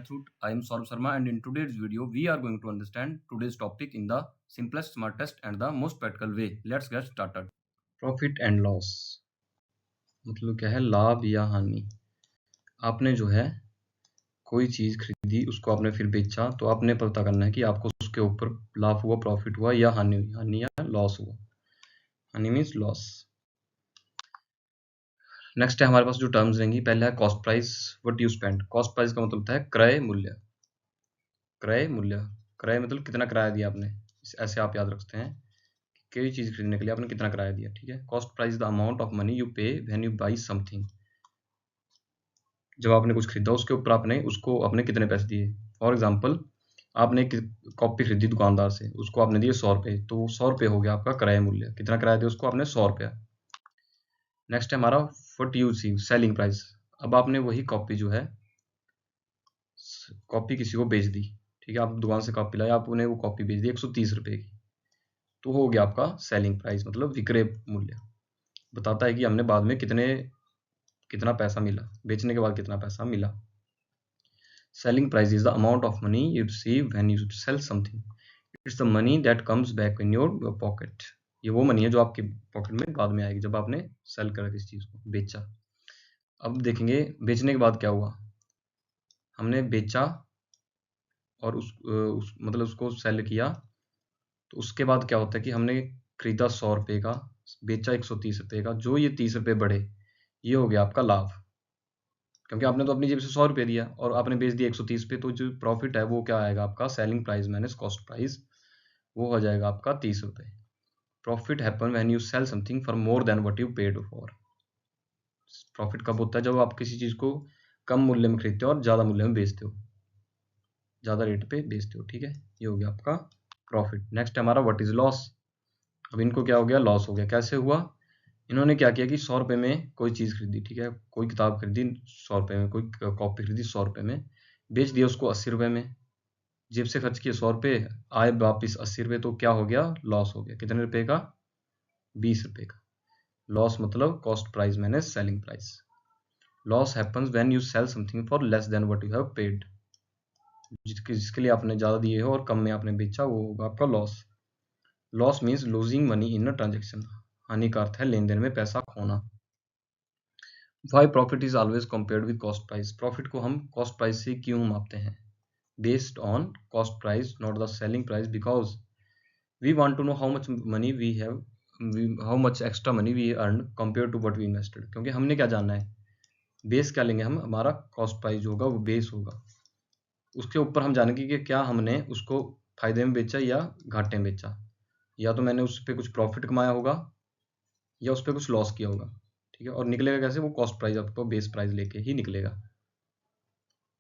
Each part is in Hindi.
method. I am Saurabh Sharma, and in today's video, we are going to understand today's topic in the simplest, smartest, and the most practical way. Let's get started. Profit and loss मतलब क्या है, लाभ या हानि। आपने जो है कोई चीज खरीदी, उसको आपने फिर बेचा, तो आपने पता करना है कि आपको उसके ऊपर लाभ हुआ, प्रॉफिट हुआ या हानि हुई। हानि या लॉस हुआ। हानि मीन्स लॉस। नेक्स्ट है हमारे पास जो टर्म्स रहेंगी, पहला है cost price, what you spend. Cost price का मतलब होता है क्रय मूल्य। क्रय मूल्य, क्रय मतलब कितना किराया दिया आपने, ऐसे आप याद रखते हैं कि कोई चीज खरीदने के लिए आपने कितना किराया दिया। ठीक है। Cost price the amount of money you पे व्हेन यू बाई समथिंग। जब आपने कुछ खरीदा उसके ऊपर आपने कितने पैसे दिए। फॉर एग्जाम्पल, आपने कॉपी खरीदी दुकानदार से, उसको आपने दिए 100 रुपये, तो 100 रुपये हो गया आपका क्रय मूल्य। कितना किराया दिया उसको आपने, 100 रुपया। नेक्स्ट है हमारा what you see, selling price. अब आपने वही कॉपी जो है, कॉपी किसी को बेच दी। ठीक है, आप दुकान से कॉपी लाए, आपने वो कॉपी बेच दी 130 रुपये की, तो हो गया आपका सेलिंग प्राइस, मतलब विक्रय मूल्य। बताता है कि हमने बाद में कितना पैसा मिला, बेचने के बाद कितना पैसा मिला। Selling price is the amount of money you receive when you sell something. It's the money that comes back in your pocket. ये वो मनी है जो आपके पॉकेट में बाद में आएगी जब आपने सेल करा किसी चीज को, बेचा। अब देखेंगे बेचने के बाद क्या हुआ। हमने बेचा और मतलब उसको सेल किया, तो उसके बाद क्या होता है कि हमने खरीदा 100 रुपये का, बेचा 130 रुपये का। जो ये 30 रुपये बढ़े, ये हो गया आपका लाभ, क्योंकि आपने तो अपनी जेब से 100 रुपये दिया और आपने बेच दिया 130 पे, तो जो प्रॉफिट है वो क्या आएगा आपका, selling price minus cost price, वो हो जाएगा आपका 30 रुपये। Profit happen when you sell something for more than what you paid for. Profit कब होता है, जब आप किसी चीज को कम मूल्य में खरीदते हो और ज्यादा मूल्य में बेचते हो, ज्यादा रेट पे बेचते हो। ठीक है, ये हो गया आपका प्रॉफिट। नेक्स्ट है हमारा व्हाट इज लॉस। अब इनको क्या हो गया, लॉस हो गया। कैसे हुआ, इन्होंने क्या किया कि 100 रुपये में कोई चीज खरीदी। ठीक है, कोई किताब खरीदी 100 रुपये में, कोई कॉपी खरीदी 100 रुपये में, बेच दिया उसको 80 रुपये में। जेब से खर्च किए 100 रुपये, आए वापिस 80 रुपये, तो क्या हो गया, लॉस हो गया। कितने रुपए का, 20 रुपये का। लॉस मतलब cost price minus selling price. Loss happens when you sell something for less than what you have paid. जिसके लिए आपने ज्यादा दिए हो और कम में आपने बेचा, वो होगा आपका loss. Loss means losing money in a transaction. हानि का अर्थ है लेन देन में पैसा खोना। Why profit is always compared with cost price. Profit को हम कॉस्ट प्राइस से क्यों मापते हैं, based on cost price not the selling price, because we want to know how much money we have, how much extra money we earn compare to what we invested. क्योंकि हमने क्या जानना है, बेस क्या लेंगे हम, हमारा कॉस्ट प्राइस जो होगा वो बेस होगा। उसके ऊपर हम जानेंगे कि क्या हमने उसको फायदे में बेचा या घाटे में बेचा, या तो मैंने उस पर कुछ प्रॉफिट कमाया होगा या उस पर कुछ लॉस किया होगा। ठीक है, और निकलेगा कैसे, वो कॉस्ट प्राइस आपको बेस प्राइस लेके ही निकलेगा।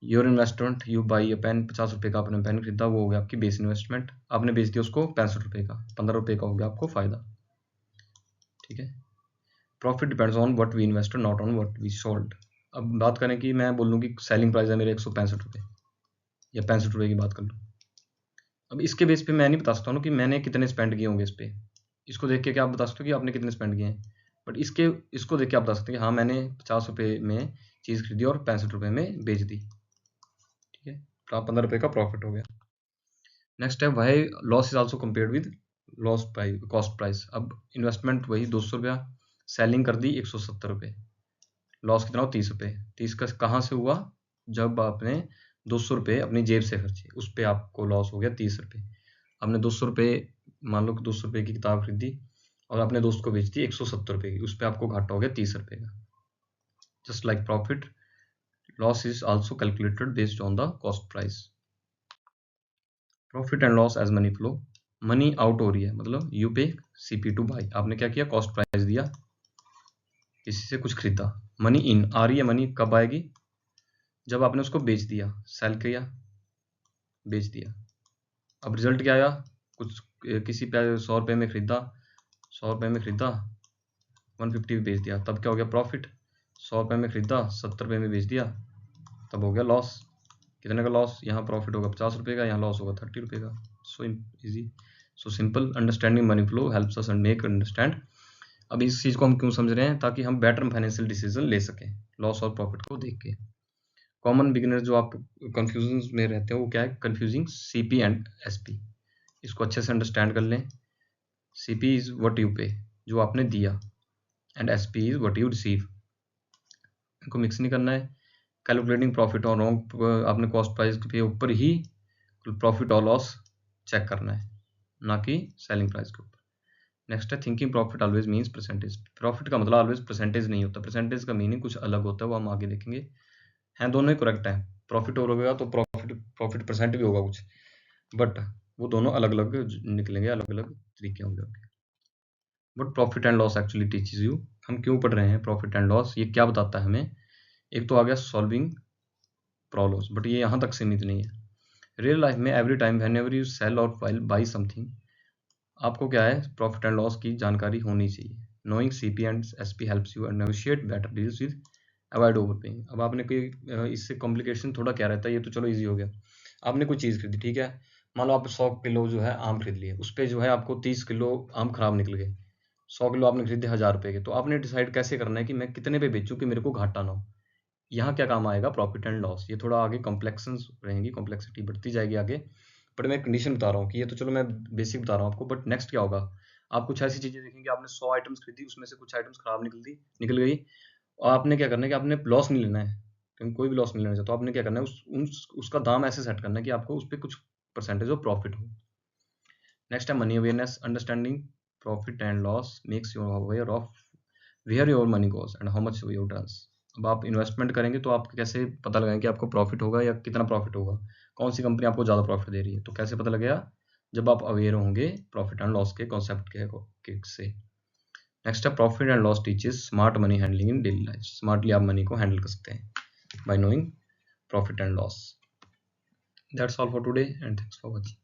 Your investment, you buy a pen, 50 रुपये का आपने पेन खरीदा, वो हो गया आपकी बेस इन्वेस्टमेंट। आपने बेच दिया उसको 65 रुपये का, 15 रुपये का हो गया आपको फायदा। ठीक है। Profit depends on what we invested not on what we sold. अब बात करें कि मैं बोल लूँ कि सेलिंग प्राइस है मेरे 165 रुपये, या 65 रुपये की बात कर लूँ। अब इसके बेस पे मैं नहीं बता सकता हूँ कि मैंने कितने स्पेंड किए होंगे इस पे। इसको देख के क्या आप बता सकते हो कि आपने कितने स्पेंड किए हैं, बट इसको देख के आप बता सकते हैं कि हाँ मैंने 50 रुपये में चीज़ खरीदी और 65 रुपये में बेच दी। ठीक है, तो 15 रुपये का प्रॉफिट हो गया। नेक्स्ट है why loss is also compared with loss price, cost price. अब इन्वेस्टमेंट वही 200 रुपया, सेलिंग कर दी 170 रुपये, लॉस कितना हो 30 रुपये। 30 का कहाँ से हुआ, जब आपने 200 रुपये अपनी जेब से खर्चे, उस पर आपको लॉस हो गया 30 रुपये। आपने 200 रुपये, मान लो कि 200 रुपये की किताब खरीदी और अपने दोस्त को बेच दी 170 रुपये की, उस पर आपको घाटा हो गया 30 रुपये का। Just like profit, loss is also calculated based on the cost price. Profit and loss as money flow. Money out हो रही है, मतलब यू पे CP टू बाई। आपने क्या किया, कॉस्ट प्राइस दिया, किसी से कुछ खरीदा। मनी इन आ रही है, मनी कब आएगी, जब आपने उसको बेच दिया, सेल किया, बेच दिया। अब रिजल्ट क्या आया, कुछ किसी पे 100 रुपये में खरीदा, 100 रुपये में खरीदा 150 में बेच दिया, तब क्या हो गया प्रॉफिट। 100 रुपये में खरीदा 70 रुपये में बेच दिया, तब हो गया लॉस। कितने का लॉस, यहाँ प्रॉफिट होगा 50 रुपये का, यहाँ लॉस होगा 30 रुपये का। So easy, so simple. Understanding money flow helps us and make understand. अब इस चीज़ को हम क्यों समझ रहे हैं, ताकि हम बेटर फाइनेंशियल डिसीजन ले सकें लॉस और प्रॉफिट को देख के। कॉमन बिगिनर जो आप कंफ्यूजन में रहते हैं वो क्या है, कंफ्यूजिंग सीपी एंड एसपी। इसको अच्छे से अंडरस्टैंड कर लें। सीपी इज व्हाट यू पे, जो आपने दिया, and SP is what you receive. इनको मिक्स नहीं करना है। कैलकुलेटिंग प्रॉफिट और रॉन्ग, आपने कॉस्ट प्राइस के ऊपर ही प्रॉफिट और लॉस चेक करना है, ना कि सेलिंग प्राइस के ऊपर। नेक्स्ट है thinking profit always means percentage. Profit का मतलब ऑलवेज परसेंटेज नहीं होता, परसेंटेज का मीनिंग कुछ अलग होता है, वो हम आगे देखेंगे। हैं दोनों ही करेक्ट है, प्रॉफिट होगा तो प्रॉफिट परसेंट भी होगा कुछ, बट वो दोनों अलग अलग निकलेंगे, अलग अलग तरीके होंगे उनके। But profit and loss actually teaches you, हम क्यों पढ़ रहे हैं प्रॉफिट एंड लॉस, ये क्या बताता है हमें। एक तो आ गया सॉल्विंग प्रॉब्लम्स, बट ये यहाँ तक सीमित नहीं है। रियल लाइफ में every time whenever you sell और बाई समथिंग, आपको क्या है, प्रॉफिट एंड लॉस की जानकारी होनी चाहिए। Knowing CP and SP helps you negotiate better deals with avoid overpaying. अब आपने कोई इससे कॉम्प्लिकेशन थोड़ा क्या रहता है, ये तो चलो इजी हो गया। आपने कोई चीज़ खरीदी, ठीक है, मान लो आप 100 किलो जो है आम खरीद लिए, उस पर जो है आपको 30 किलो आम खराब निकल गए। 100 किलो आपने खरीदे 1000 रुपये के, तो आपने डिसाइड कैसे करना है कि मैं कितने पे बेचूं कि मेरे को घाटा ना हो। यहाँ क्या काम आएगा, प्रॉफिट एंड लॉस। ये थोड़ा आगे कॉम्प्लेक्सन्स रहेंगी, कॉम्प्लेक्सिटी बढ़ती जाएगी आगे, बट मैं कंडीशन बता रहा हूँ कि ये तो चलो मैं बेसिक बता रहा हूँ आपको, बट नेक्स्ट क्या होगा, आप कुछ ऐसी चीज़ें देखेंगे, आपने 100 आइटम्स खरीदी, उसमें से कुछ आइटम्स खराब निकल गई, और आपने क्या करना है कि आपने लॉस नहीं लेना है, क्योंकि कोई भी लॉस नहीं लेना चाहता, तो आपने क्या करना है, उसका दाम ऐसे सेट करना है कि आपको उस पर कुछ परसेंटेज ऑफ प्रॉफिट हो। नेक्स्ट है money awareness. Understanding profit and loss makes you aware of where your money goes and how much your turns. अब आप इन्वेस्टमेंट करेंगे तो आप कैसे पता लगाएंगे कि आपको प्रॉफिट होगा या कितना प्रॉफिट होगा, कौन सी कंपनी आपको ज़्यादा प्रॉफिट दे रही है, तो कैसे पता लगेगा, जब आप अवेयर होंगे प्रॉफिट एंड लॉस के कॉन्सेप्ट के से। नेक्स्ट है profit and loss teaches smart money handling in daily life. Smartly आप मनी को हैंडल कर सकते हैं bye knowing profit and loss. That's all for today and thanks for watching.